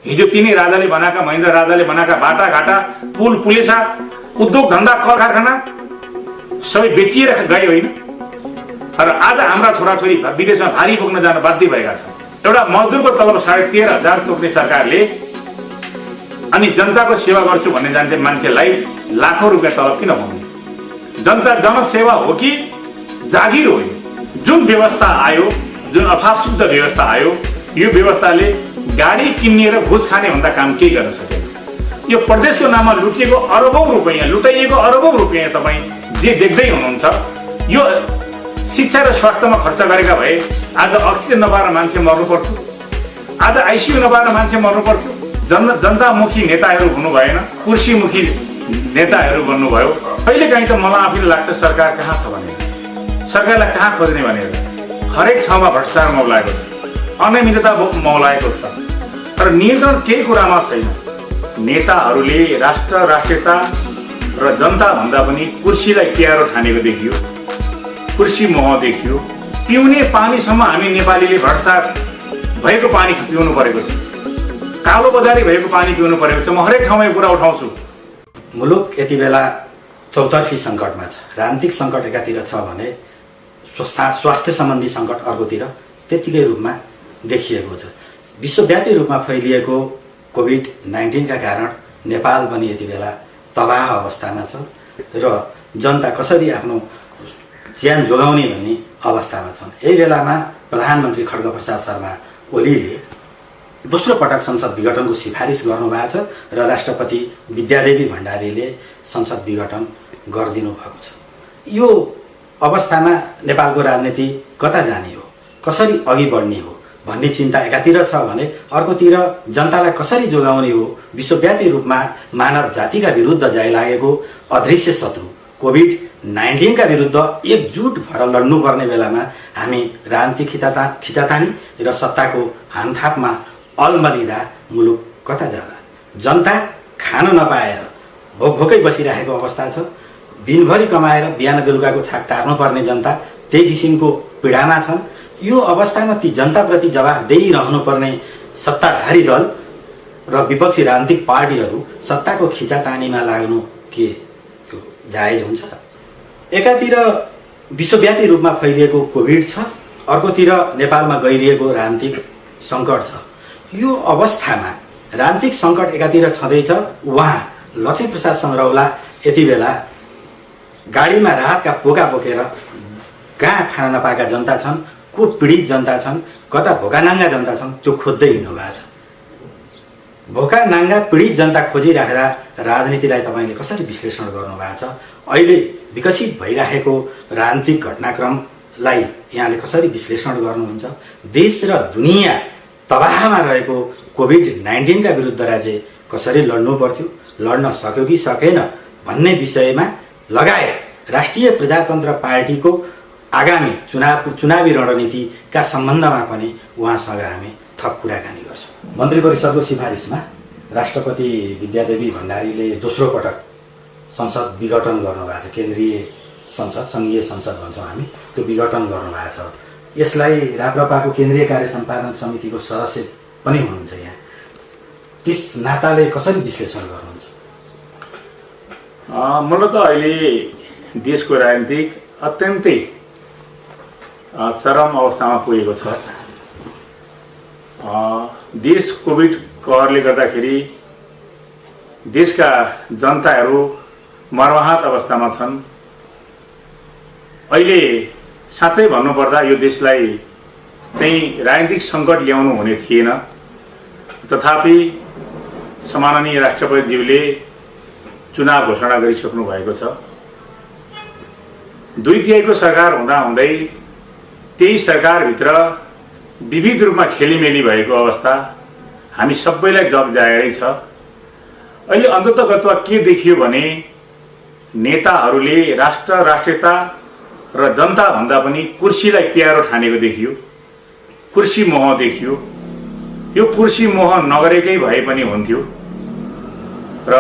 हिजो तिनै राजाले बनाएका, महेन्द्र राजाले बनाएका बाटाघाटा, पुल पुलेसा, उद्योग धन्दा, कल कारखाना सबै बेचिएर गए होइन। र आज हाम्रा छोराछोरी विदेशमा भारी बोक्न जान बाध्य भएका छन्। एउटा मजदुरको तलब 13,500 तोक्ने सरकारले अनि जनताको सेवा गर्छु भन्ने जान्ने मान्छेलाई लाखौं रुपियाँ तलब किन पाउने? जनता जनसेवा हो कि जागिर हो? जुन व्यवस्था आयो, जुन अभावसिद्ध व्यवस्था आयो, यो व्यवस्थाले गाडी किन्ने र घुस खाने भन्दा काम केही गर्न सकेन। यो प्रदेशको नाममा लुटिएको अरबौं रुपैयाँ, लुटाइएको अरबौं रुपैयाँ तपाईँ जे देख्दै हुनुहुन्छ। यो शिक्षा र स्वास्थ्यमा खर्च गरेका भए आज अक्सिजन नपाएर मान्छे मर्नु पर्थ्यो, आज आइसियु नपाएर मान्छे मर्नु पर्थ्यो। जनतामुखी नेताहरू हुनु भएन, कुर्सीमुखी नेताहरू बन्नुभयो। कहिलेकाहीँ त मलाई आफैले लाग्छ सरकार कहाँ छ भनेर, सरकारलाई कहाँ खोज्ने भनेर। हरेक ठाउँमा भ्रष्टाचार मौलाएको छ, अनियमितता मौलाएको छ, तर नियन्त्रण केही कुरामा छैन। नेताहरूले राष्ट्र राष्ट्रियता र जनता भन्दा पनि कुर्सीलाई प्यारो ठानेको देखियो, कुर्सी मोह देखियो। पिउने पानीसम्म हामी नेपालीले भ्रष्टाचार भएको पानी पिउनु परेको छ, कालो बजारी भएको पानी पिउनु परेको छ। म हरेक ठाउँमा यो कुरा उठाउँछु। मुलुक यति बेला चौतर्फी सङ्कटमा छ। राजनीतिक सङ्कट एकातिर छ भने स्वास्थ्य सम्बन्धी सङ्कट अर्कोतिर त्यतिकै रूपमा देखिएको छ। विश्वव्यापी रूपमा फैलिएको कोभिड-19 का कारण नेपाल पनि यति बेला तबाह अवस्थामा छ र जनता कसरी आफ्नो ज्यान जोगाउने भन्ने अवस्थामा छन्। यही बेलामा प्रधानमन्त्री खड्गप्रसाद शर्मा ओलीले दोस्रो पटक संसद विघटनको सिफारिस गर्नुभएको छ र राष्ट्रपति विद्यादेवी भण्डारीले संसद विघटन गरिदिनु भएको छ। यो अवस्थामा नेपालको राजनीति कता जाने हो, कसरी अघि बढ्ने हो भन्ने चिन्ता एकातिर छ भने अर्कोतिर जनतालाई कसरी जोगाउने हो। विश्वव्यापी रूपमा मानव जातिका विरुद्ध जाइलागेको अदृश्य शत्रु कोभिड-19 का विरुद्ध एकजुट भएर लड्नुपर्ने बेलामा हामी राजनीतिक खिचातानी र सत्ताको हामथापमा अलमलिँदा मुलुक कता जाला? जनता खान नपाएर भोकै बसिरहेको अवस्था छ। दिनभरि कमाएर बिहान बेलुकाको छाक टार्नुपर्ने जनता त्यही किसिमको पीडामा छन्। यो अवस्थामा ती जनताप्रति जवाफदेही रहनुपर्ने सत्ताधारी दल र विपक्षी राजनीतिक पार्टीहरू सत्ताको खिचातानीमा लाग्नु के जायज हुन्छ? एकातिर विश्वव्यापी रूपमा फैलिएको कोभिड छ, अर्कोतिर नेपालमा गइरहेको राजनीतिक सङ्कट छ। यो अवस्थामा राजनीतिक सङ्कट एकातिर छँदैछ। उहाँ लक्ष्मीप्रसाद संग्रौला यति बेला गाडीमा राहतका पोका बोकेर कहाँ खान नपाएका जनता छन्, को पीडित जनता छन्, कता भोकानाङ्गा जनता छन्, त्यो खोज्दै हिँड्नु भएको छ। भोकानाङ्गा पीडित जनता खोजिराख्दा राजनीतिलाई तपाईँले कसरी विश्लेषण गर्नुभएको छ? अहिले विकसित भइरहेको राजनीतिक घटनाक्रमलाई यहाँले कसरी विश्लेषण गर्नुहुन्छ? देश र दुनियाँ तबाहमा रहेको कोभिड-19 का विरुद्ध राज्य कसरी लड्नु पर्थ्यो, लड्न सक्यो कि सकेन भन्ने विषयमा लगायत राष्ट्रिय प्रजातन्त्र पार्टीको आगामी चुनावी रणनीतिका सम्बन्धमा पनि उहाँसँग हामी थप कुराकानी गर्छौँ। मन्त्री परिषदको सिफारिसमा राष्ट्रपति विद्यादेवी भण्डारीले दोस्रो पटक संसद विघटन गर्नुभएको छ। केन्द्रीय संसद, सङ्घीय संसद भन्छौँ हामी, त्यो विघटन गर्नुभएको छ। यसलाई राप्रपाको केन्द्रीय कार्य सम्पादन समितिको सदस्य पनि हुनुहुन्छ यहाँ, त्यस नाताले कसरी विश्लेषण गर्नुहुन्छ? मलाई त अहिले देशको राजनीतिक अत्यन्तै चरम अवस्थामा पुगेको छ। देश कोभिड कहरले गर्दाखेरि देशका जनताहरू मर्माहत अवस्थामा छन्। अहिले साँच्चै भन्नुपर्दा यो देशलाई चाहिँ राजनीतिक सङ्कट ल्याउनु हुने थिएन। तथापि सम्माननीय राष्ट्रपतिज्यूले चुनाव घोषणा गरिसक्नु भएको छ। 2/3 सरकार हुँदाहुँदै त्यही सरकारभित्र विविध रूपमा खेलीमेली भएको अवस्था हामी सबैलाई जगजाएरै छ। अहिले अन्ततगतवा के देखियो भने नेताहरूले राष्ट्र राष्ट्रियता र जनता भन्दा पनि कुर्सीलाई प्यारो ठानेको देखियो, कुर्सी मोह देखियो। यो कुर्सी मोह नगरेकै भए पनि हुन्थ्यो र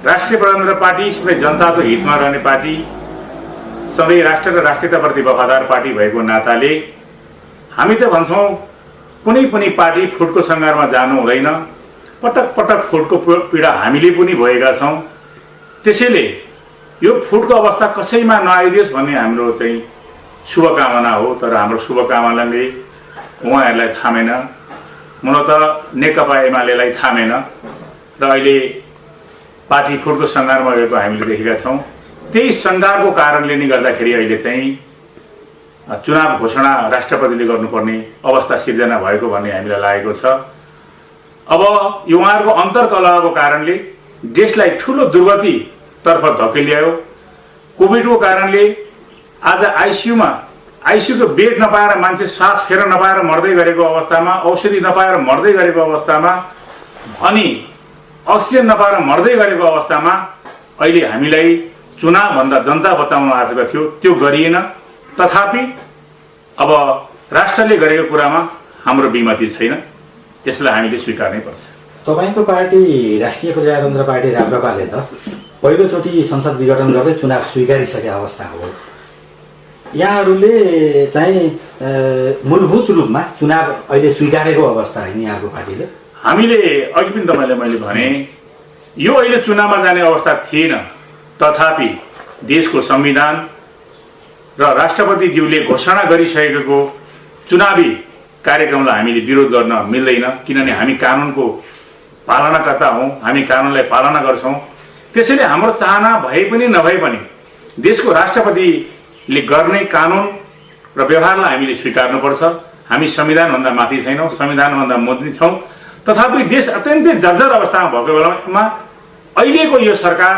राष्ट्रिय प्रजातन्त्र पार्टी सधैँ जनताको हितमा रहने पार्टी, सधैँ राष्ट्र र राष्ट्रियताप्रति वफादार पार्टी भएको नाताले हामी त भन्छौँ कुनै पनि पार्टी फुटको सङ्घारमा जानु हुँदैन, पटक पटक फुटको पीडा हामीले पनि भएका छौँ। त्यसैले यो फुटको अवस्था कसैमा नआइदियोस् भन्ने हाम्रो चाहिँ शुभकामना हो। तर हाम्रो शुभकामनाले उहाँहरूलाई थामेन, मूलत नेकपा एमालेलाई थामेन र अहिले पार्टी फुटको सङ्घारमा गएको हामीले देखेका छौँ। त्यही सङ्घारको कारणले नै गर्दाखेरि अहिले चाहिँ चुनाव घोषणा राष्ट्रपतिले गर्नुपर्ने अवस्था सिर्जना भएको भन्ने हामीलाई लागेको छ। अब यो उहाँहरूको अन्तर्कलहको कारणले देशलाई ठुलो दुर्गतितर्फ धकेल्यायो। कोभिडको कारणले आज आइसियूको बेड नपाएर मान्छे सास फेर्न नपाएर मर्दै गरेको अवस्थामा, औषधि नपाएर मर्दै गरेको अवस्थामा, अनि अक्सिजन नपाएर मर्दै गरेको अवस्थामा अहिले हामीलाई चुनावभन्दा जनता बचाउन आएको थियो, त्यो गरिएन। तथापि अब राष्ट्रले गरेको कुरामा हाम्रो विमति छैन, यसलाई हामीले स्वीकार्नै पर्छ। तपाईँको पार्टी राष्ट्रिय प्रजातन्त्र पार्टी राप्रपाले त पहिलोचोटि संसद विघटन गर्दै चुनाव स्वीकारिसकेको अवस्था हो। यहाँहरूले चाहिँ मूलभूत रूपमा चुनाव अहिले स्वीकारेको अवस्था होइन यहाँको पार्टीले? हामीले अघि पनि तपाईँलाई मैले भने यो अहिले चुनावमा जाने अवस्था थिएन। तथापि देशको संविधान र राष्ट्रपतिज्यूले घोषणा गरिसकेको चुनावी कार्यक्रमलाई हामीले विरोध गर्न मिल्दैन, किनभने हामी कानुनको पालनाकर्ता हौँ, हामी कानुनलाई पालना गर्छौँ। त्यसैले हाम्रो चाहना भए पनि नभए पनि देशको राष्ट्रपतिले गर्ने कानुन र व्यवहारलाई हामीले स्वीकार्नुपर्छ। हामी संविधानभन्दा माथि छैनौँ, संविधानभन्दा मुनि छौँ। तथापि देश अत्यन्तै जर्जर अवस्थामा भएको बेलामा अहिलेको यो सरकार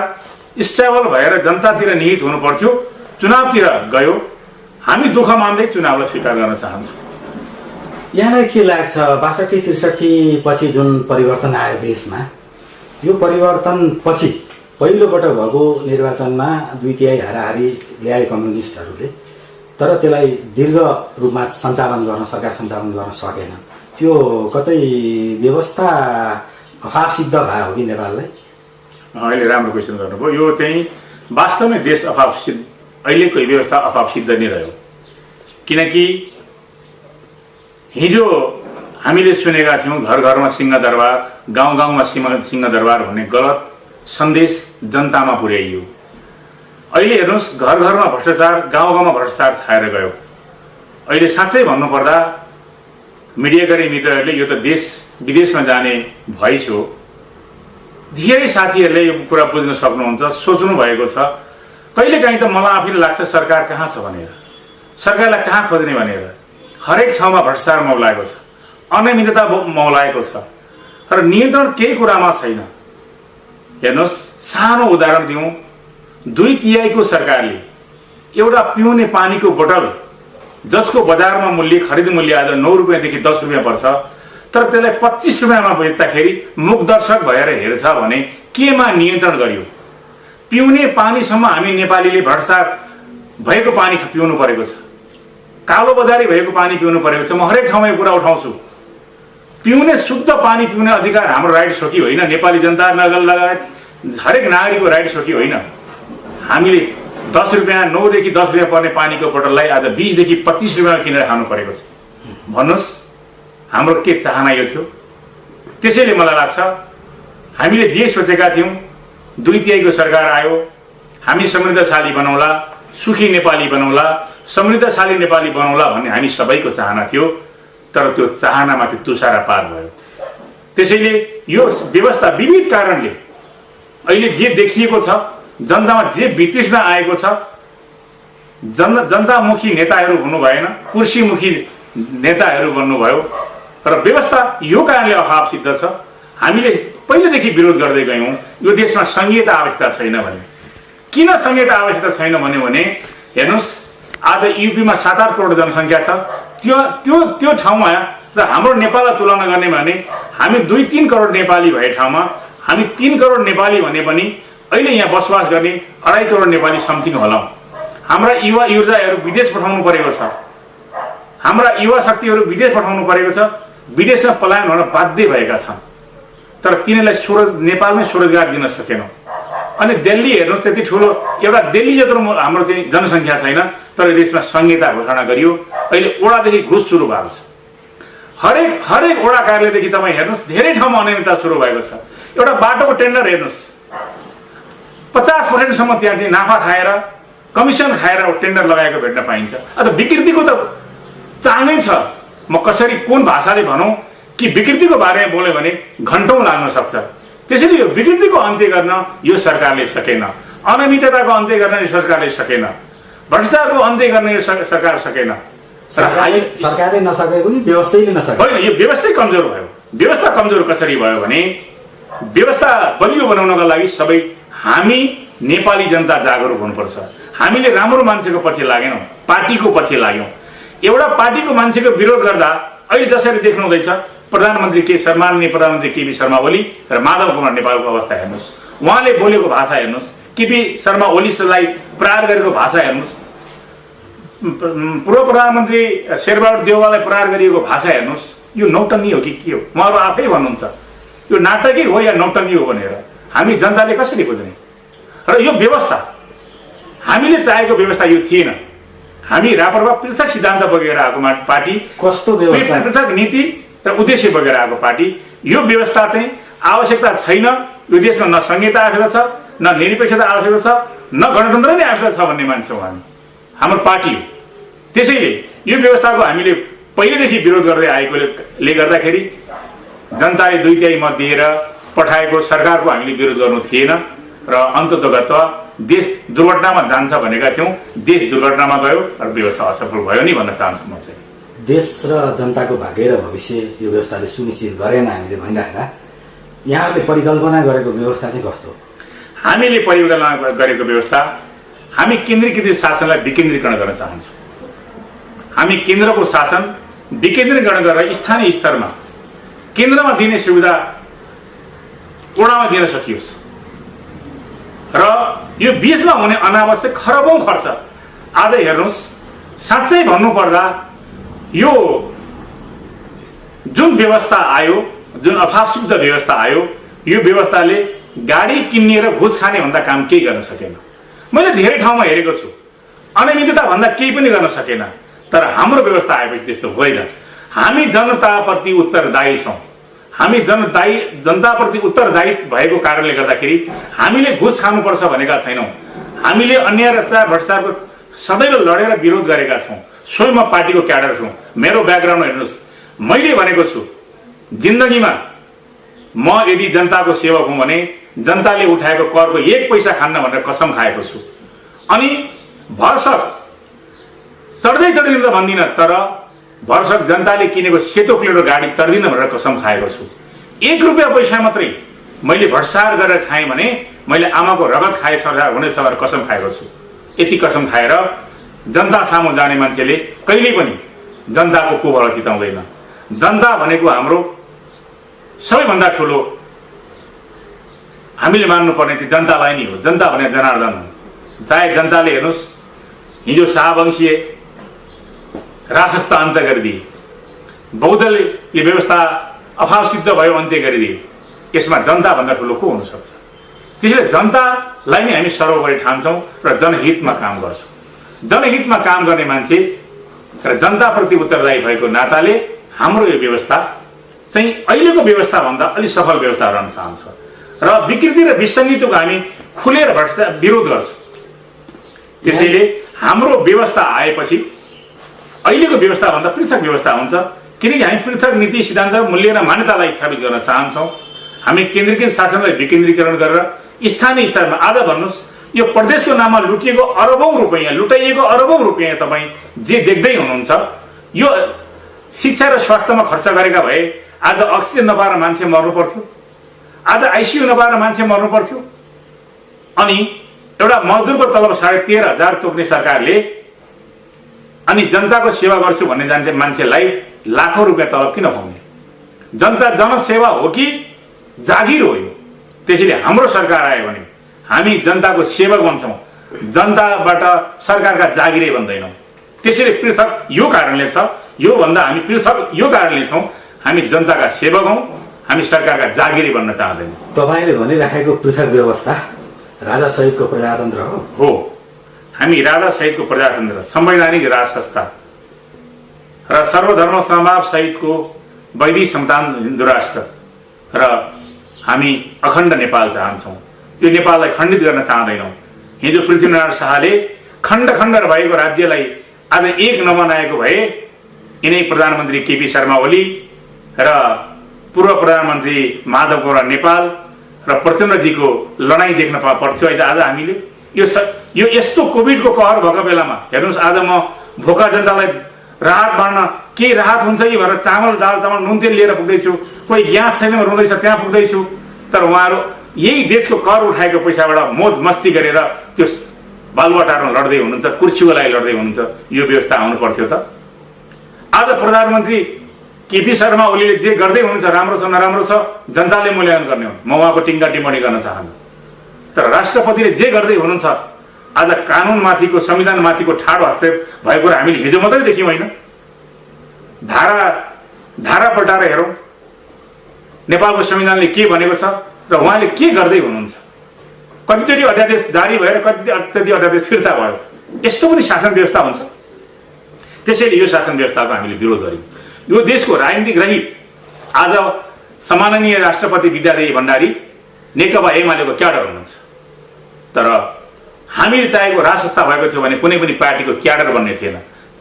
स्टेबल भएर जनतातिर निहित हुनु पर्थ्यो, चुनावतिर गयो। हामी दुःख मान्दै चुनावलाई स्वीकार गर्न चाहन्छौँ। यहाँलाई के लाग्छ 62-63 पछि जुन परिवर्तन आयो देशमा, यो परिवर्तन पछि पहिलोपटक भएको निर्वाचनमा 2/3 हाराहारी ल्याए कम्युनिस्टहरूले, तर त्यसलाई दीर्घ रूपमा सञ्चालन गर्न सरकार सञ्चालन गर्न सकेन। यो कतै व्यवस्था अभाव सिद्ध भयो हो कि नेपाललाई? अहिले राम्रो क्वेसन गर्नुभयो। यो चाहिँ वास्तवमै देश अभाव सिद्ध, अहिलेको व्यवस्था अभाव सिद्ध नै रह्यो। किनकि हिजो हामीले सुनेका थियौँ घर घरमा सिंहदरबार, गाउँ गाउँमा सिंहदरबार भन्ने गलत सन्देश जनतामा पुर्याइयो। अहिले हेर्नुहोस्, घर घरमा भ्रष्टाचार, गाउँ गाउँमा भ्रष्टाचार छाएर गयो। अहिले साँच्चै भन्नुपर्दा मिडियाकर्मी मित्रहरूले यो त देश विदेशमा जाने भइस हो। धेरै साथीहरूले यो कुरा बुझ्न सक्नुहुन्छ, सोच्नु भएको छ। कहिलेकाहीँ त मलाई आफैले लाग्छ सरकार कहाँ छ भनेर, सरकारलाई कहाँ खोज्ने भनेर। हरेक ठाउँमा भ्रष्टाचार मौलाएको छ, अनियमितता मौलाएको छ र नियन्त्रण केही कुरामा छैन। हेर्नुहोस्, सानो उदाहरण दिउँ। 2/3 सरकारले एउटा पिउने पानीको बोतल जसको बजारमा मूल्य, खरिद मूल्य आज 9 रुपियाँदेखि 10 रुपियाँ पर्छ, तर त्यसलाई 25 रुपियाँमा बेच्दाखेरि मुखदर्शक भएर हेर्छ भने केमा नियन्त्रण गरियो? पिउने पानीसम्म हामी नेपालीले भ्रष्टाचार भएको पानी पिउनु परेको छ, कालो बजारी भएको पानी पिउनु परेको छ। म हरेक ठाउँमा यो कुरा उठाउँछु। पिउने शुद्ध पानी पिउने अधिकार हाम्रो राइट हो कि होइन? नेपाली जनता लगायत हरेक नागरिकको राइट हो कि होइन? हामीले 10 रुपियाँ, 9 देखि 10 रुपियाँ पर्ने पानीको बोतललाई आज 20 देखि 25 रुपियाँमा किनेर खानु परेको छ। भन्नुहोस्, हाम्रो के चाहना यो थियो? त्यसैले मलाई लाग्छ हामीले जे सोचेका थियौँ, 2/3 सरकार आयो, हामी समृद्धशाली बनाउला, सुखी नेपाली बनाउला, समृद्धशाली नेपाली बनाउला भन्ने हामी सबैको चाहना थियो। तर त्यो चाहनामाथि तुषारा पार भयो। त्यसैले यो व्यवस्था विविध कारणले अहिले जे देखिएको छ, जनतामा जे वितृष्णा आएको छ, जनतामुखी नेताहरू हुनु भएन, कुर्सीमुखी नेताहरू बन्नुभयो र व्यवस्था यो कारणले अभाव सिद्ध छ। हामीले पहिलेदेखि विरोध गर्दै गयौँ यो देशमा संघीयता आवश्यकता छैन भने। किन संघीयता आवश्यकता छैन भने हेर्नुहोस्, आज युपीमा 7-8 करोड जनसङ्ख्या छ। त्यो ठाउँमा र हाम्रो नेपाललाई तुलना गर्ने भने हामी 2-3 करोड नेपाली भए ठाउँमा हामी 3 करोड नेपाली भने पनि अहिले यहाँ बसोबास गर्ने 2.5 करोड नेपाली समथिङ होला। हाम्रा युवा ऊर्जाहरू विदेश पठाउनु परेको छ, हाम्रा युवा शक्तिहरू विदेश पठाउनु परेको छ, विदेशमा पलायन हुन बाध्य भएका छन्। तर तिनीहरूलाई नेपालमै स्वरोजगार दिन सकेनौँ। अनि दिल्ली हेर्नुहोस्, त्यति ठुलो एउटा दिल्ली जत्रो हाम्रो चाहिँ जनसङ्ख्या छैन, तर देशमा संहिता घोषणा गरियो। अहिले ओडादेखि घुस सुरु भएको छ। हरेक वडा कार्यालयदेखि तपाईँ हेर्नुहोस् धेरै ठाउँमा अनियमितता सुरु भएको छ। एउटा बाटोको टेन्डर हेर्नुहोस्, 50% सम्म त्यहाँ चाहिँ नाफा खाएर कमिसन खाएर टेन्डर लगाएको भेट्न पाइन्छ। अन्त विकृतिको त चाहनै छ। म कसरी कुन भाषाले भनौँ कि विकृतिको बारेमा बोल्यो भने घन्टौँ लाग्न सक्छ। त्यसैले यो विकृतिको अन्त्य गर्न यो सरकारले सकेन, अनियमितताको अन्त्य गर्न यो सरकारले सकेन, भ्रष्टाचारको अन्त्य गर्न यो सरकार सकेन। सरकारले नसकेको नि व्यवस्थाले नसकेको होइन, यो व्यवस्थै कमजोर भयो। व्यवस्था कमजोर कसरी भयो भने व्यवस्था बलियो बनाउनका लागि सबै हामी नेपाली जनता जागरुक हुनुपर्छ। हामीले राम्रो मान्छेको पछि लागेनौँ, पार्टीको पछि लाग्यौँ। एउटा पार्टीको मान्छेको विरोध गर्दा अहिले जसरी देख्नु हुँदैछ, प्रधानमन्त्री सम्माननीय प्रधानमन्त्री केपी शर्मा ओली र माधव कुमार नेपालको अवस्था हेर्नुहोस्, उहाँले बोलेको भाषा हेर्नुहोस्, केपी शर्मा ओलीलाई प्रहार गरेको भाषा हेर्नुहोस्, पूर्व प्रधानमन्त्री शेरबहादुर देउवालाई प्रहार गरिएको भाषा हेर्नुहोस्। यो नौटङ्गी हो कि के हो? उहाँहरू आफै भन्नुहुन्छ यो नाटकै हो या नौटङ्गी हो भनेर। हामी जनताले कसरी बुझ्ने? र यो व्यवस्था हामीले चाहेको व्यवस्था यो थिएन। हामी राप्रपा पृथक सिद्धान्त बोकेर आएको पार्टी, कस्तो व्यवस्था, पृथक नीति र उद्देश्य बोकेर आएको पार्टी। यो व्यवस्था चाहिँ आवश्यकता छैन। यो देशमा न संहिता आवश्यकता छ, न निरपेक्षता आवश्यकता छ, न गणतन्त्र नै आवश्यकता छ भन्ने मान्छे हो हाम्रो पार्टी हो। त्यसैले यो व्यवस्थाको हामीले पहिलेदेखि विरोध गर्दै आएकोले गर्दाखेरि जनताले 2/3 मत दिएर पठाएको सरकारको हामीले विरोध गर्नु थिएन र अन्ततोगत्वा देश दुर्घटनामा जान्छ भनेका थियौँ। देश दुर्घटनामा गयो र व्यवस्था असफल भयो नि भन्न चाहन्छु म चाहिँ। देश र जनताको भाग्य र भविष्य यो व्यवस्थाले सुनिश्चित गरेन हामीले भनिरहेका, यहाँहरूले परिकल्पना गरेको व्यवस्था चाहिँ कस्तो? हामीले परिकल्पना गरेको व्यवस्था, हामी केन्द्रीकृत शासनलाई विकेन्द्रीकरण गर्न चाहन्छौँ। हामी केन्द्रको शासन विकेन्द्रीकरण गरेर स्थानीय स्तरमा केन्द्रमा दिने सुविधा वडामा दिन सकियोस् र यो बीचमा हुने अनावश्यक खरबौँ खर्च। आज हेर्नुहोस्, साँच्चै भन्नुपर्दा यो जुन व्यवस्था आयो, जुन अफापसिद्ध व्यवस्था आयो, यो व्यवस्थाले गाडी किन्ने र घुस खाने भन्दा काम केही गर्न सकेन। मैले धेरै ठाउँमा हेरेको छु, अनियमितता भन्दा केही पनि गर्न सकेन। तर हाम्रो व्यवस्था आएपछि त्यस्तो होइन। हामी जनताप्रति उत्तरदायी छौँ। हामी जनताप्रति उत्तरदायी भएको कारणले गर्दाखेरि हामीले घुस खानुपर्छ भनेका छैनौँ। हामीले अन्याय र भ्रष्टाचारको सदैव लडेर विरोध गरेका छौँ। स्वयं म पार्टीको क्याडर छु। मेरो ब्याकग्राउन्ड हेर्नुहोस्, मैले भनेको छु जिन्दगीमा म यदि जनताको सेवक हुँ भने जनताले उठाएको करको 1 पैसा खान्न भनेर कसम खाएको छु। अनि भरसक चढ्दै चढ्दिन त भन्दिनँ, तर भरसक जनताले किनेको सेतो प्लेटो गाडी चढ्दिनँ भनेर कसम खाएको छु। 1 रुपियाँ पैसा मात्रै मैले भ्रष्टाचार गरेर खाएँ भने मैले आमाको रगत खाए हुनेछ भनेर कसम खाएको छु। यति कसम खाएर जनता सामु जाने मान्छेले कहिल्यै पनि जनताको कोबाट चिताउँदैन। जनता भनेको हाम्रो सबैभन्दा ठुलो, हामीले मान्नुपर्ने चाहिँ जनतालाई नै हो। जनता भने जनार्दन हो। चाहे जनताले हेर्नुहोस्, हिजो शाहवंशीय राजस्व अन्त गरिदिए, बौद्धले व्यवस्था अभावसिद्ध भयो अन्त्य गरिदिए, यसमा जनताभन्दा ठुलो को हुनसक्छ? त्यसैले जनतालाई नै हामी सर्वोपरि ठान्छौँ र जनहितमा काम गर्छौँ। जनहितमा काम गर्ने मान्छे र जनताप्रति उत्तरदायी भएको नाताले हाम्रो यो व्यवस्था चाहिँ अहिलेको व्यवस्थाभन्दा अलि सफल व्यवस्था रहन चाहन्छ र विकृति र विसङ्गतिको हामी खुलेर विरोध गर्छौँ। त्यसैले हाम्रो व्यवस्था आएपछि अहिलेको व्यवस्थाभन्दा पृथक व्यवस्था हुन्छ, किनकि हामी पृथक नीति सिद्धान्त मूल्य र मान्यतालाई स्थापित गर्न चाहन्छौँ। हामी केन्द्रीकृत शासनलाई विकेन्द्रीकरण गरेर स्थानीय स्तरमा, आज भन्नुहोस् यो प्रदेशको नाममा लुटिएको अरबौं रुपियाँ, लुटाइएको अरबौं रुपियाँ तपाईँ जे देख्दै हुनुहुन्छ, यो शिक्षा र स्वास्थ्यमा खर्च गरेका भए आज अक्सिजन नपाएर मान्छे मर्नु पर्थ्यो, आज आइसियु नपाएर मान्छे मर्नु पर्थ्यो। अनि एउटा मजदुरको तलब 13,500 तोक्ने सरकारले अनि जनताको सेवा गर्छु भन्ने जान्ने मान्छेलाई लाखौं रुपियाँ तलब किन पाउने? जनता जनसेवा हो कि जागिर हो यो? त्यसैले हाम्रो सरकार आयो भने हामी जनताको सेवक बन्छौँ, जनताबाट सरकारका जागिरै बन्दैनौँ। त्यसैले पृथक यो कारणले छ, यो भन्दा हामी पृथक यो कारणले छौँ, हामी जनताका सेवक हौँ, हामी सरकारका जागिरै बन्न चाहदैनौँ। तपाईँले भनिराखेको पृथक व्यवस्था राजा सहितको प्रजातन्त्र हो? हामी राजा सहितको प्रजातन्त्र, संवैधानिक राज संस्था र सर्वधर्म समभाव सहितको वैदिक सन्तान हिन्दू राष्ट्र र हामी अखण्ड नेपाल चाहन्छौँ। यो नेपाललाई खण्डित गर्न चाहँदैनौँ। हिजो पृथ्वीनारायण शाहले खण्ड खण्ड भएको राज्यलाई आज एक नबनाएको भए यिनै प्रधानमन्त्री केपी शर्मा ओली र पूर्व प्रधानमन्त्री माधव गौडा नेपाल र प्रचण्डजीको लडाईँ देख्न पर्थ्यो। अहिले आज हामीले यो यस्तो कोभिडको कहर भएको बेलामा हेर्नुहोस्, आज म भोका जनतालाई राहत बाँड्न केही राहत हुन्छ कि भनेर चामल दाल चामल नुन तेल लिएर पुग्दैछु। कोही ग्यास छैन रुँदैछ त्यहाँ पुग्दैछु। तर उहाँहरू यही देशको कर उठाएको पैसाबाट मोज मस्ती गरेर त्यो बालुवाटारमा लड्दै हुनुहुन्छ, कुर्सीको लागि लड्दै हुनुहुन्छ। यो व्यवस्था आउनु पर्थ्यो त। आज प्रधानमन्त्री केपी शर्मा ओलीले जे गर्दै हुनुहुन्छ राम्रो छ नराम्रो छ जनताले मूल्याङ्कन गर्ने हो। म उहाँको टिङ्का टिप्पणी गर्न चाहन्न। तर राष्ट्रपतिले जे गर्दै हुनुहुन्छ आज कानुनमाथिको संविधानमाथिको ठाडो हस्तक्षेप भएको कुरा हामीले हिजो मात्रै देख्यौँ होइन। धारा पल्टाएर हेरौँ नेपालको संविधानले के भनेको छ र उहाँले के गर्दै हुनुहुन्छ। कतिचोटि अध्यादेश जारी भएर कतिचोटि अध्यादेश फिर्ता भयो। यस्तो पनि शासन व्यवस्था हुन्छ। त्यसैले यो शासन व्यवस्थाको हामीले विरोध गर्यौँ। यो देशको राजनीतिक रहित आज सम्माननीय राष्ट्रपति विद्यादेवी भण्डारी नेकपा एमालेको क्याडर हुनुहुन्छ। तर हामीले चाहेको राज संस्था भएको थियो भने कुनै पनि पार्टीको क्याडर बन्ने थिएन।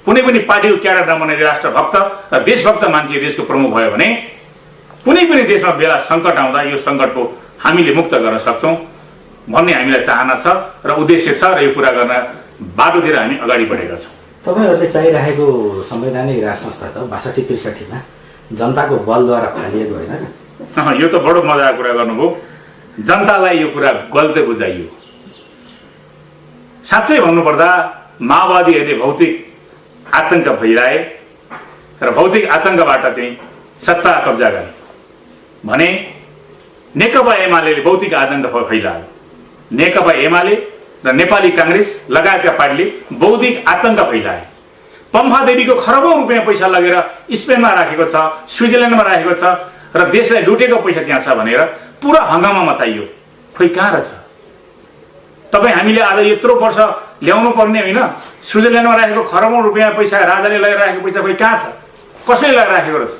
कुनै पनि पार्टीको क्याडर नबनेर राष्ट्रभक्त र देशभक्त मान्छे देशको प्रमुख भयो भने कुनै पनि देशमा बेला सङ्कट आउँदा यो सङ्कटको हामीले मुक्त गर्न सक्छौँ भन्ने हामीलाई चाहना छ र उद्देश्य छ र यो कुरा गर्न बाटोतिर हामी अगाडि बढेका छौँ। तपाईँहरूले चाहिरहेको संवैधानिक राज संस्था त 62-63 मा जनताको बलद्वारा फालिएको होइन र? यो त बडो मजाको कुरा गर्नुभयो। जनतालाई यो कुरा गल्ती बुझाइयो। साँच्चै भन्नुपर्दा माओवादीहरूले भौतिक आतंक फैलाए र भौतिक आतंकबाट चाहिँ सत्ता कब्जा गरे भने नेकपा एमाले भौतिक आतंक फैलायो। नेकपा एमाले र नेपाली कांग्रेस लगायतका पार्टीले बौद्धिक आतंक फैलाए। पम्फा देवीको खरबौं रुपियाँ पैसा लगेर स्पेनमा राखेको छ, स्विजरल्यान्डमा राखेको छ र देशलाई लुटेको पैसा त्यहाँ छ भनेर पुरा हंगामा मचाइयो। खोइ कहाँ रहेछ? तपाईँ हामीले आज यत्रो वर्ष ल्याउनु पर्ने होइन? स्विजरल्यान्डमा राखेको खरबौं रुपियाँ पैसा राजाले लगेर राखेको पैसा खोइ कहाँ छ? कसैले लगेर राखेको रहेछ?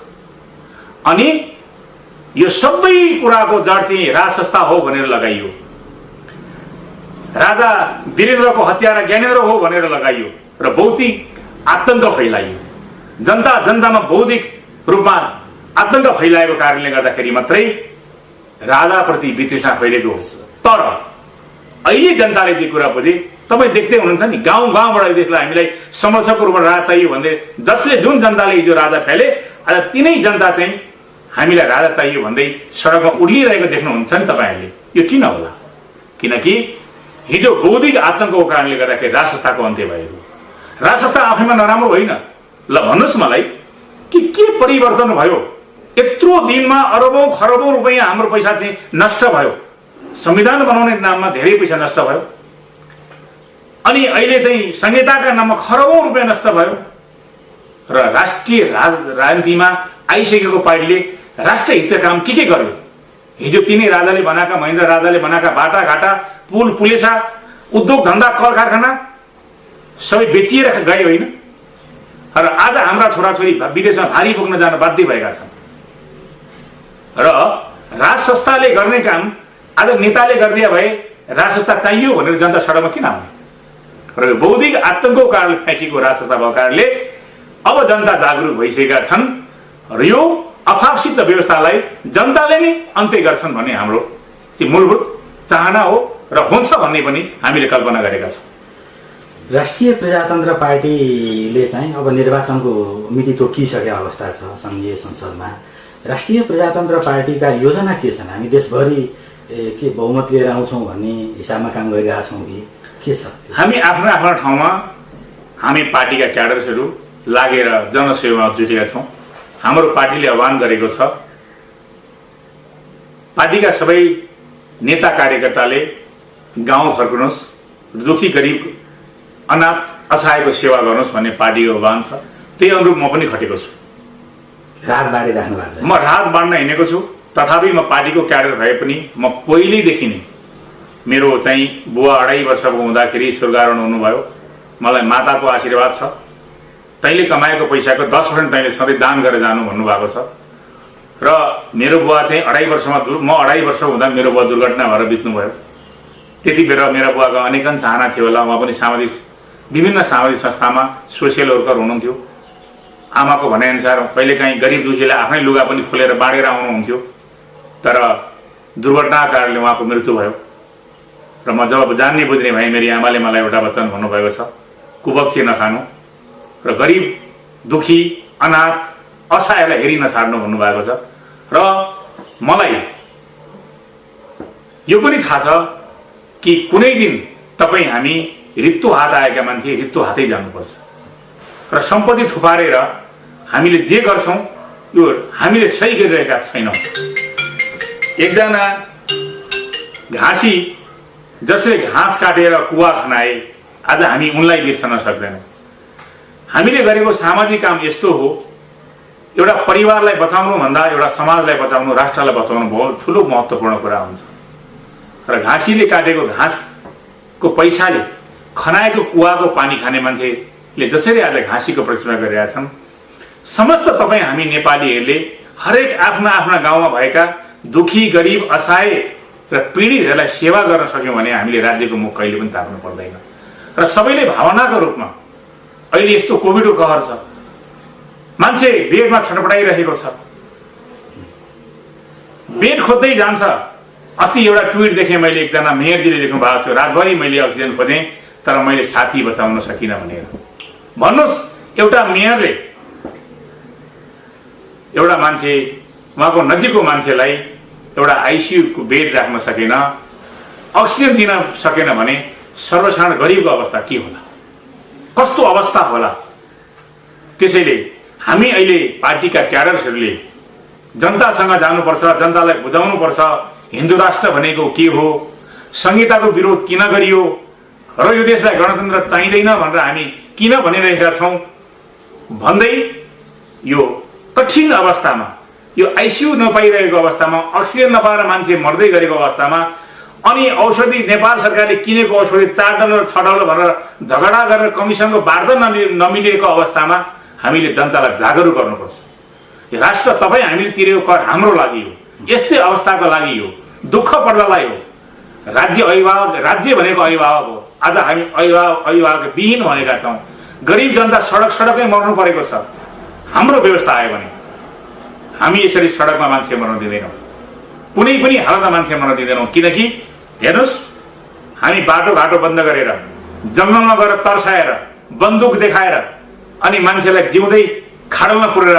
अनि यो सबै कुराको जड चाहिँ राज संस्था हो भनेर लगाइयो। राजा वीरेन्द्रको हत्यारा ज्ञानेन्द्र हो भनेर लगाइयो र बौद्धिक आतंक फैलाइयो। जनतामा बौद्धिक रूपमा आतंक फैलाएको कारणले गर्दाखेरि मात्रै राजाप्रति वितृष्णा फैलेको हो। तर अहिले जनताले त्यो कुरा बुझे। तपाईँ देख्दै हुनुहुन्छ नि, गाउँ गाउँबाट देशलाई हामीलाई समर्थकको रूपमा राजा चाहियो भन्दै जसले जुन जनताले हिजो राजा फैले आज तिनै जनता चाहिँ हामीलाई राजा चाहियो भन्दै सडकमा उर्लिरहेको देख्नुहुन्छ नि तपाईँहरूले। यो किन होला? किनकि हिजो बौद्धिक आतंकको कारणले गर्दाखेरि राज संस्थाको अन्त्य भएको। राज संस्था आफैमा नराम्रो होइन। ल भन्नुहोस् मलाई कि के परिवर्तन भयो? यत्रो दिनमा अरबौं खरबौं रुपियाँ हाम्रो पैसा चाहिँ नष्ट भयो। संविधान बनाउने नाममा धेरै पैसा नष्ट भयो। अनि अहिले चाहिँ संहिताका नाममा खरबौं रुपियाँ नष्ट भयो र राष्ट्रिय राजनीतिमा आइसकेको पार्टीले राष्ट्र हितका काम के गर्यो? हिजो तिनै राजाले बनाएका, महेन्द्र राजाले बनाएका बाटाघाटा, पुल पुलेसा, उद्योग धन्दा, कल कारखाना सबै बेचिएर गए होइन? र आज हाम्रा छोराछोरी विदेशमा भारी बोक्न जान बाध्य भएका छन्। र राज संस्थाले गर्ने काम आज नेताले गरिदिए भए राज संस्था चाहियो भनेर जनता सडकमा किन आउने? र बौद्धिक आतंकको कारणले फ्याँकिएको राज संस्था भएको कारणले अब जनता जागरुक भइसकेका छन् र यो अफापसिद्ध व्यवस्थालाई जनताले नै अन्त्य गर्छन् भन्ने हाम्रो चाहिँ मूलभूत चाहना हो र हुन्छ भन्ने पनि हामीले कल्पना गरेका छौँ। राष्ट्रिय प्रजातन्त्र पार्टीले चाहिँ अब निर्वाचनको मिति तोकिसकेको अवस्था छ सङ्घीय संसदमा। राष्ट्रिय प्रजातन्त्र पार्टीका योजना के छन्? हामी देशभरि के बहुमत लिएर आउँछौँ भन्ने हिसाबमा काम गरिरहेका छौँ कि के छ? हामी आफ्ना आफ्ना ठाउँमा हामी पार्टीका क्याडर्सहरू लागेर जनसेवामा जुटेका छौँ। हाम्रो पार्टीले आह्वान गरेको छ, पार्टीका सबै नेता कार्यकर्ताले गाउँ फर्कनुहोस्, दुखी गरिब अनाथ असहायको सेवा गर्नुहोस् भन्ने पार्टीको आह्वान छ। त्यही अनुरूप म पनि खटेको छु। रात बाँडिराख्नु भएको छ? म रात बाँड्न हिँडेको छु। तथापि म पार्टीको क्याडर भए पनि म पहिल्यैदेखि नै मेरो चाहिँ बुवा 2.5 वर्षको हुँदाखेरि स्वर्गारोहण हुनुभयो। मलाई माताको आशीर्वाद छ। तैँले कमाएको पैसाको 10% तैँले सधैँ दान गरेर जानु भन्नुभएको छ र मेरो बुवा चाहिँ 2.5 वर्षमा म 2.5 वर्ष हुँदा मेरो बुवा दुर्घटना भएर बित्नुभयो। त्यति बेला मेरो बुवाको अनेकन चाहना थियो होला। उहाँ पनि विभिन्न सामाजिक संस्थामा सोसियल वर्कर हुनुहुन्थ्यो। आमाको भनाइअनुसार कहिलेकाहीँ गरिब दुखीलाई आफ्नै लुगा पनि खोलेर बाँडेर आउनुहुन्थ्यो। तर दुर्घटनाका कारणले उहाँको मृत्यु भयो। र म जब जान्ने बुझ्ने भएँ, मेरी आमाले मलाई एउटा वचन भन्नुभएको छ, कुबक्सी नखानु र गरिब दुखी अनाथ असहायलाई हेरि नछाड्नु भन्नुभएको छ। र मलाई यो पनि थाहा छ कि कुनै दिन तपाईँ हामी रित्तो हात आएका मान्छे रित्तो हातै जानुपर्छ र सम्पत्ति थुपारेर हामीले जे गर्छौँ यो हामीले सही गरिरहेका छैनौँ। एकजना घाँसी जसले घाँस काटेर कुवा खनाए, आज हामी उनलाई बिर्सन सक्दैनौँ। हामीले गरेको सामाजिक काम यस्तो हो, एउटा परिवारलाई बचाउनु भन्दा एउटा समाजलाई बचाउनु, राष्ट्रलाई बचाउनु बहुत ठुलो महत्त्वपूर्ण कुरा हुन्छ। र घाँसीले काटेको घाँसको पैसाले खनाएको कुवाको पानी खाने मान्छेले जसरी आज घाँसीको प्रचुर गरिरहेका छन्, समस्त तपाईँ हामी नेपालीहरूले हरेक आफ्ना आफ्ना गाउँमा भएका दुखी गरिब असहाय र पीडितहरूलाई सेवा गर्न सक्यौँ भने हामीले राज्यको मुख कहिले पनि ताक्नु पर्दैन। र सबैले भावनाको रूपमा अहिले यस्तो कोभिडको कहर छ, मान्छे बेडमा छटपटाइरहेको छ, बेड खोज्दै जान्छ। अस्ति एउटा ट्विट देखेँ मैले, एकजना मेयरजीले लेख्नु भएको थियो, रातभरि मैले अक्सिजन खोजेँ तर मैले साथी बचाउन सकिनँ भनेर। भन्नुहोस्, एउटा मेयरले एउटा मान्छे, उहाँको नजिकको मान्छेलाई एउटा आइसियुको बेड राख्न सकेन, अक्सिजन दिन सकेन भने सर्वसाधारण गरिबको अवस्था के होला, कस्तो अवस्था होला। त्यसैले हामी अहिले पार्टीका क्याडर्सहरूले जनतासँग जानुपर्छ, जनतालाई बुझाउनुपर्छ हिन्दू राष्ट्र भनेको के हो, संहिताको विरोध किन गरियो र यो देशलाई गणतन्त्र चाहिँदैन भनेर हामी किन भनिरहेका छौँ भन्दै यो कठिन अवस्थामा, यो आइसियु नपाइरहेको अवस्थामा, अक्सिजन नपाएर मान्छे मर्दै गरेको अवस्थामा, अनि औषधि नेपाल सरकारले किनेको औषधि $4 $6 भनेर झगडा गरेर कमिसनको वार्ता नमिलेको अवस्थामा हामीले जनतालाई जागरुक गर्नुपर्छ। यो राष्ट्र तपाईँ हामीले तिरेको कर हाम्रो लागि हो, यस्तै अवस्थाको लागि हो, दुःख पर्दालाई हो। राज्य अभिभावक, राज्य भनेको अभिभावक हो। आज हामी अभिभावक विहीन भएका छौँ। गरिब जनता सडकै मर्नु परेको छ। हाम्रो व्यवस्था आयो भने हामी यसरी सडकमा मान्छे मर्न दिँदैनौँ, कुनै पनि हालतमा मान्छे मर्न दिँदैनौँ। किनकि हेर्नुहोस्, हामी बाटोघाटो बन्द गरेर, जङ्गलमा गएर तर्साएर, बन्दुक देखाएर अनि मान्छेलाई जिउँदै खाडलमा पुरेर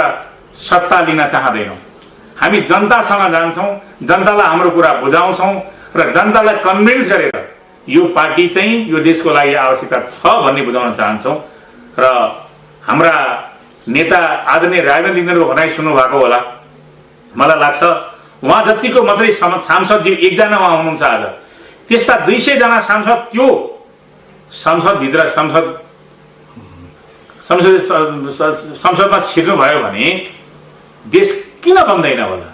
सत्ता लिन चाहँदैनौँ। हामी जनतासँग जान्छौँ, जनतालाई हाम्रो कुरा बुझाउँछौँ र जनतालाई कन्भिन्स गरेर यो पार्टी चाहिँ यो देशको लागि आवश्यकता छ भन्ने बुझाउन चाहन्छौँ। र हाम्रा नेता आदरणीय राजेन्द्र लिङ्गनको भनाइ सुन्नु भएको होला, मलाई लाग्छ उहाँ जतिको मात्रै सांसद एकजना उहाँ हुनुहुन्छ, आज त्यस्ता 200 जना सांसद त्यो संसदभित्र संसदमा छिर्नु भयो भने देश किन बन्दैन होला।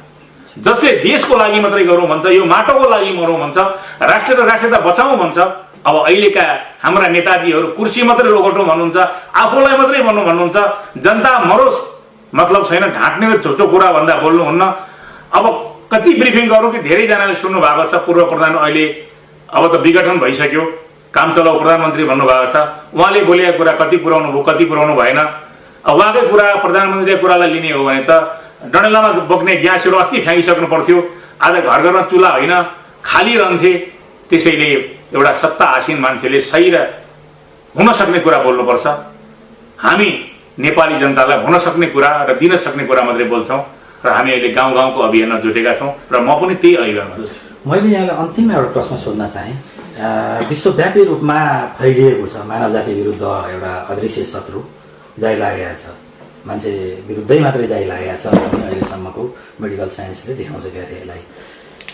जसले देशको लागि मात्रै गरौँ भन्छ, यो माटोको लागि मरौँ भन्छ, राष्ट्र र राष्ट्रता बचाउँ भन्छ, अब अहिलेका हाम्रा नेताजीहरू कुर्सी मात्रै रोगटौँ भन्नुहुन्छ, आफूलाई मात्रै भन्नु भन्नुहुन्छ, जनता मरोस् मतलब छैन, ढाँट्ने र छोटो कुरा भन्दा बोल्नुहुन्न। अब कति ब्रिफिङ गरौँ कि धेरैजनाले सुन्नु भएको छ, पूर्व प्रधान अहिले अब त विघटन भइसक्यो, काम चलाउ प्रधानमन्त्री भन्नुभएको छ, उहाँले बोलेका कुरा कति पुर्याउनु भयो कति पुर्याउनु भएन। उहाँकै कुरा प्रधानमन्त्रीको कुरालाई लिने हो भने त डडेलामा बोक्ने ग्यासहरू अस्ति फ्याँकिसक्नु पर्थ्यो, आज घर घरमा चुल्हा होइन खाली रहन्थे। त्यसैले एउटा सत्ता आसीन मान्छेले सही र हुन सक्ने कुरा बोल्नुपर्छ। हामी नेपाली जनतालाई हुन सक्ने कुरा र दिन सक्ने कुरा मात्रै बोल्छौँ र हामी अहिले गाउँ गाउँको अभियानमा जुटेका छौँ र म पनि त्यही अभियानमा छु। मैले यहाँलाई अन्तिममा एउटा प्रश्न सोध्न चाहेँ। विश्वव्यापी रूपमा फैलिएको छ मानव जाति विरुद्ध एउटा अदृश्य शत्रु जाइलागेको छ, मान्छे विरुद्धै मात्रै जाइलागेको छ भन्ने अहिलेसम्मको मेडिकल साइन्सले देखाउँछ क्यारे यसलाई।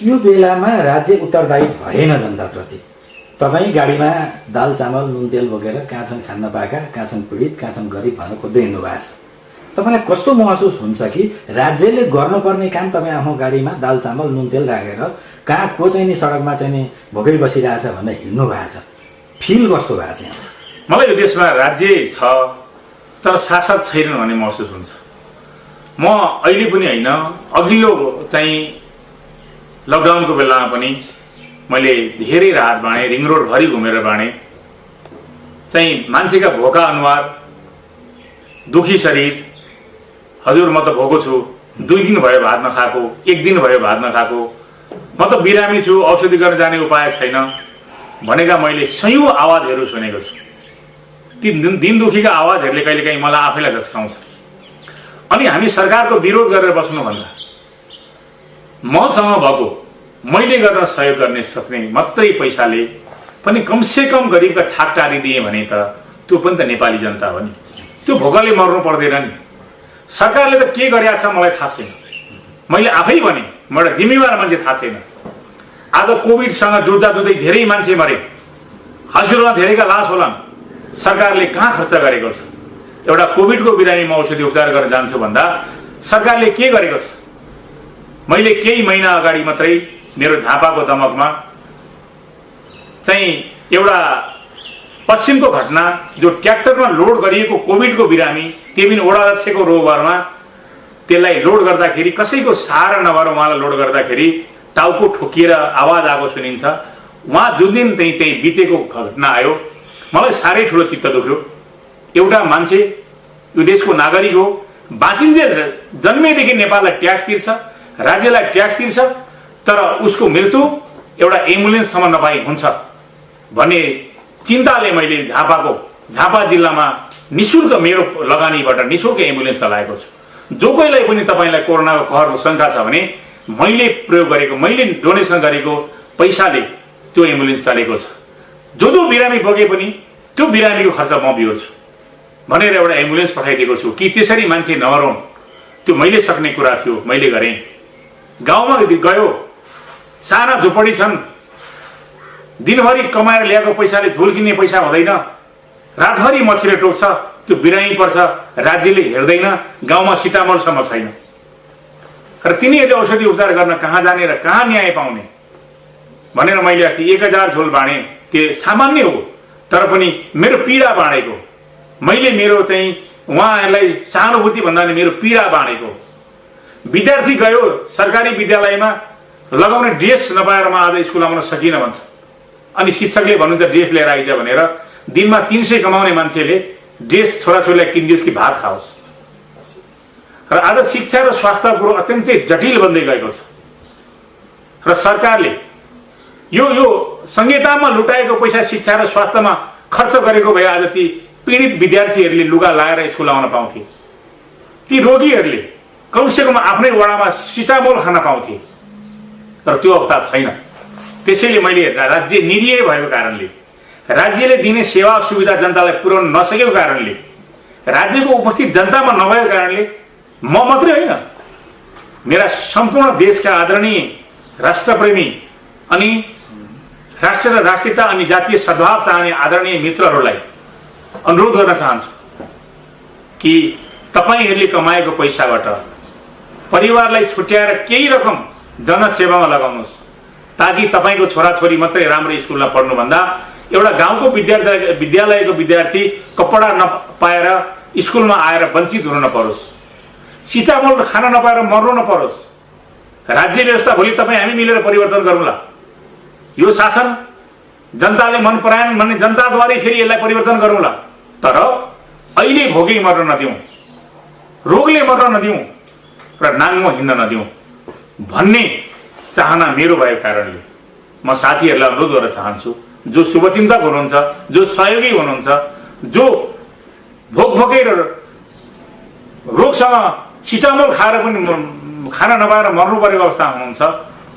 यो बेलामा राज्य उत्तरदायी भएन जनताप्रति। तपाईँ गाडीमा दाल चामल नुन तेल बोकेर कहाँ छन् खान नपाएका, कहाँ छन् पीडित, कहाँ छन् गरिब भनेर खोज्दै हिँड्नु भएको छ। तपाईँलाई कस्तो महसुस हुन्छ कि राज्यले गर्नुपर्ने काम तपाईँ आफ्नो गाडीमा दाल चामल नुन तेल राखेर कहाँ को चाहिँ नि सडकमा चाहिँ नि भोकै बसिरहेछ भनेर हिँड्नु भएको छ, फिल कस्तो भएको छ यहाँ? मलाई यो देशमा राज्य छ तर शासक छैनन् भन्ने महसुस हुन्छ। म अहिले पनि होइन, अघिल्लो चाहिँ लकडाउनको बेलामा पनि मैले धेरै राहत बाँडे, रिङ रोड भरि घुमेर बाँडे। चाहिँ मान्छेका भोका अनुहार, दुखी शरीर, हजुर म त भोको छु, 2 दिन भयो भात नखाएको, 1 दिन भयो भात नखाएको, म त बिरामी छु, औषधि गर्न जाने उपाय छैन भनेका मैले सयौं आवाजहरू सुनेको छु। ती दिन दुखीका आवाजहरूले कहिलेकाहीँ मलाई आफैलाई झस्काउँछ। अनि हामी सरकारको विरोध गरेर बस्नुभन्दा मसँग भएको, मैले गर्न सहयोग गर्ने सक्ने मात्रै पैसाले पनि कमसेकम गरिबका छाक टारिदिए भने त त्यो पनि त नेपाली जनता हो नि। त्यो भोकले मर्नु पर्दैन नि। सरकारले त के गरेका छ मलाई थाहा छैन। मैले आफै भने म एउटा जिम्मेवार मान्छे, थाहा छैन। आज कोभिडसँग जुझ्दा जुझ्दै धेरै मान्छे मरे, हस्पिटलमा धेरैका लास होलान्। सरकारले कहाँ खर्च गरेको छ? एउटा कोभिडको बिरामीमा औषधि उपचार गर्न जान्छु भन्दा सरकारले के गरेको छ? मैले केही महिना अगाडि मात्रै मेरो झापाको दमकमा चाहिँ एउटा पश्चिमको घटना, जो ट्र्याक्टरमा लोड गरिएको कोभिडको बिरामी, त्यो पनि वडाध्यक्षको रोबरमा, त्यसलाई लोड गर्दाखेरि कसैको सहारा नभएर उहाँलाई लोड गर्दाखेरि टाउको ठोकिएर आवाज आएको सुनिन्छ। उहाँ जुन दिन त्यही बितेको घटना आयो, मलाई साह्रै ठुलो चित्त दुख्यो। एउटा मान्छे यो देशको नागरिक हो, बाँचिन्जेल जन्मेदेखि नेपाललाई ट्याक्स तिर्छ, राज्यलाई ट्याक्स तिर्छ, तर उसको मृत्यु एउटा एम्बुलेन्ससम्म नपाई हुन्छ भन्ने चिन्ताले मैले झापा जिल्लामा निशुल्क मेरो लगानीबाट निशुल्क एम्बुलेन्स चलाएको छु। जो कोहीलाई पनि तपाईँलाई कोरोनाको कहरको शङ्का छ भने मैले प्रयोग गरेको, मैले डोनेसन गरेको पैसाले त्यो एम्बुलेन्स चलेको छ। जो बिरामी बगे पनि त्यो बिरामीको खर्च म बिहोर्छु भनेर एउटा एम्बुलेन्स पठाइदिएको छु कि त्यसरी मान्छे नमरौँ। त्यो मैले सक्ने कुरा थियो, मैले गरेँ। गाउँमा गयो, साना झुपडी छन्, दिनभरि कमाएर ल्याएको पैसाले झोल किन्ने पैसा हुँदैन, रातभरि मच्छरले टोक्छ, त्यो बिरामी पर्छ, राज्यले हेर्दैन, गाउँमा सिटामोलसम्म छैन। र तिनीहरूले औषधि उपचार गर्न कहाँ जाने र कहाँ न्याय पाउने भनेर मैले 1000 झोल बाँडे। त्यो सामान्य हो, तर पनि मेरो पीडा बाँडेको, मैले मेरो चाहिँ उहाँहरूलाई सहानुभूति भन्दा नि मेरो पीडा बाँडेको। विद्यार्थी गयो सरकारी विद्यालयमा, लगाउने ड्रेस नपाएर म आज स्कुल आउन सकिनँ भन्छ। अनि शिक्षकले भन्नुहुन्छ ड्रेस लिएर आइज भनेर। दिनमा 300 कमाउने मान्छेले ड्रेस छोराछोरीलाई किनिदियोस् कि भात खाओस्। र आज शिक्षा र स्वास्थ्य कुरो अत्यन्तै जटिल बन्दै गएको छ। र सरकारले यो संहितामा लुटाएको पैसा शिक्षा र स्वास्थ्यमा खर्च गरेको भए आज ती पीडित विद्यार्थीहरूले लुगा लाएर स्कुल आउन पाउँथे। ती रोगीहरूले कमसेकम आफ्नै वडामा सिटामोल खान पाउँथे। तर त्यो अवस्था छैन। त्यसैले मैले राज्य निरीह भएको कारणले, राज्यले दिने सेवा सुविधा जनतालाई पुर्याउन नसकेको कारणले, राज्यको उपस्थित जनतामा नभएको कारणले म मात्रै होइन, मेरा सम्पूर्ण देशका आदरणीय राष्ट्रप्रेमी अनि राष्ट्र र राष्ट्रियता अनि जातीय सद्भाव चाहने आदरणीय मित्रहरूलाई अनुरोध गर्न चाहन्छु कि तपाईहरूले कमाएको पैसाबाट परिवारलाई छुट्याएर केही रकम जनसेवामा लगाउनुहोस्, ताकि तपाईँको छोराछोरी मात्रै राम्रो स्कुलमा पढ्नुभन्दा एउटा गाउँको विद्यालयको विद्यार्थी कपडा नपाएर स्कुलमा आएर वञ्चित हुन नपरोस्, सिटामोल खान नपाएर मर्नु नपरोस्। राज्य व्यवस्था भोलि तपाईँ हामी मिलेर परिवर्तन गरौँला। यो शासन जनताले मन पराएन भन्ने जनताद्वारा फेरि यसलाई परिवर्तन गरौँला। तर अहिले भोकै मर्न नदिउँ, रोगले मर्न नदिउँ र नाङ्गो हिँड्न नदिउँ भन्ने चाहना मेरो भएको कारणले म साथीहरूलाई अनुरोध गर्न चाहन्छु, जो शुभचिन्तक हुनुहुन्छ, जो सहयोगी हुनुहुन्छ, जो भोकै र रोगसँग सिटामोल खाएर पनि खाना नपाएर मर्नु परेको अवस्था हुनुहुन्छ,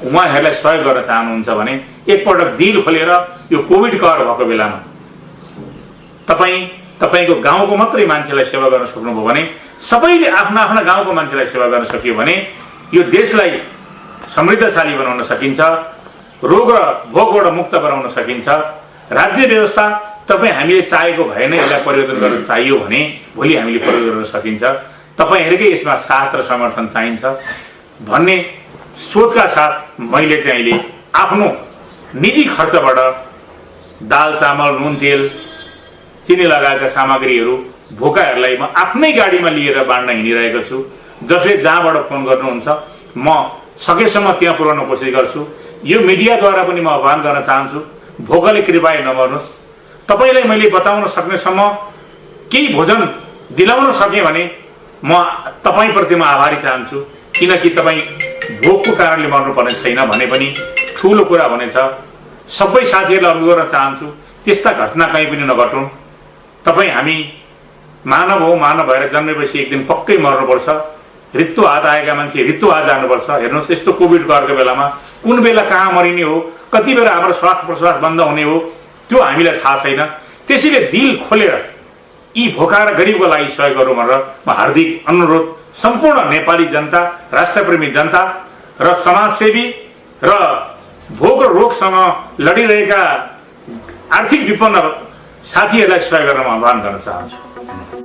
उहाँहरूलाई सहयोग गर्न चाहनुहुन्छ भने एकपटक दिल खोलेर यो कोभिड कहर भएको बेलामा तपाईँको गाउँको मात्रै मान्छेलाई सेवा गर्न सक्नुभयो भने, सबैले आफ्ना आफ्ना गाउँको मान्छेलाई सेवा गर्न सकियो भने यो देशलाई समृद्धशाली बनाउन सकिन्छ, रोग र भोकबाट मुक्त बनाउन सकिन्छ। राज्य व्यवस्था तपाईँ हामीले चाहेको भए नै यसलाई परिवर्तन गर्न चाहियो भने भोलि हामीले परिवर्तन गर्न सकिन्छ। तपाईँहरूकै यसमा साथ र समर्थन चाहिन्छ भन्ने सोचका साथ मैले चाहिँ अहिले आफ्नो निजी खर्चबाट दाल चामल नुन तेल चिनी लगाएका सामग्रीहरू भोकाहरूलाई म आफ्नै गाडीमा लिएर बाँड्न हिँडिरहेको छु। जसले जहाँबाट फोन गर्नुहुन्छ म सकेसम्म त्यहाँ पुर्याउन कोसिस गर्छु। यो मिडियाद्वारा पनि म आह्वान गर्न चाहन्छु, भोकले कृपया नमर्नुहोस्। तपाईँलाई मैले बचाउन सक्नेसम्म केही भोजन दिलाउन सकेँ भने म तपाईँप्रति म आभारी चाहन्छु, किनकि तपाईँ भोकको कारणले मर्नुपर्ने छैन भने पनि ठुलो कुरा भनेछ। सबै साथीहरूलाई अनुरोध गर्न चाहन्छु, त्यस्ता घटना कहीँ पनि नघटुन्। तपाईँ हामी मानव हो, मानव भएर जन्मेपछि एक दिन पक्कै मर्नुपर्छ। ऋतु हात आएका मान्छे ऋतु हात जानुपर्छ। हेर्नुहोस्, यस्तो कोभिडको अर्को बेलामा कुन बेला कहाँ मरिने हो, कति बेला हाम्रो श्वास प्रश्वास बन्द हुने हो, त्यो हामीलाई थाहा छैन। त्यसैले दिल खोलेर यी भोका र गरिबको लागि सहयोग गरौँ भनेर म हार्दिक अनुरोध सम्पूर्ण नेपाली जनता, राष्ट्रप्रेमी जनता र समाजसेवी र भोक र रोगसँग लडिरहेका आर्थिक विपन्न साथीहरूलाई सहयोग गर्न म आह्वान गर्न चाहन्छु।